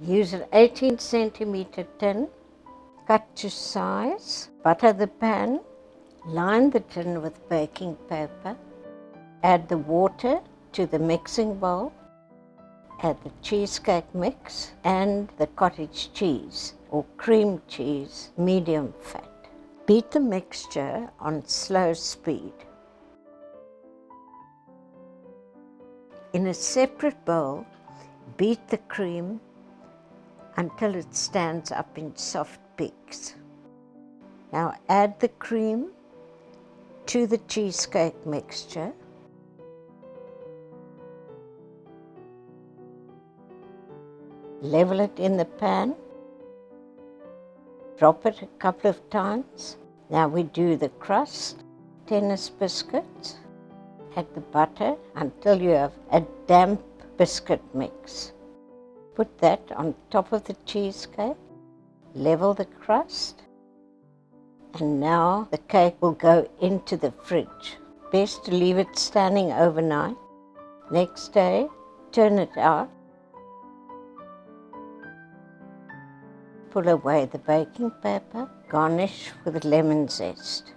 Use an 18 centimeter tin, cut to size, butter the pan, line the tin with baking paper, add the water to the mixing bowl, add the cheesecake mix and the cottage cheese or cream cheese, medium fat. Beat the mixture on slow speed. In a separate bowl, beat the cream until it stands up in soft peaks. Now add the cream to the cheesecake mixture. Level it in the pan. Drop it a couple of times. Now we do the crust, tennis biscuits. Add the butter until you have a damp biscuit mix. Put that on top of the cheesecake. Level the crust. And now the cake will go into the fridge. Best to leave it standing overnight. Next day, turn it out. Pull away the baking paper. Garnish with lemon zest.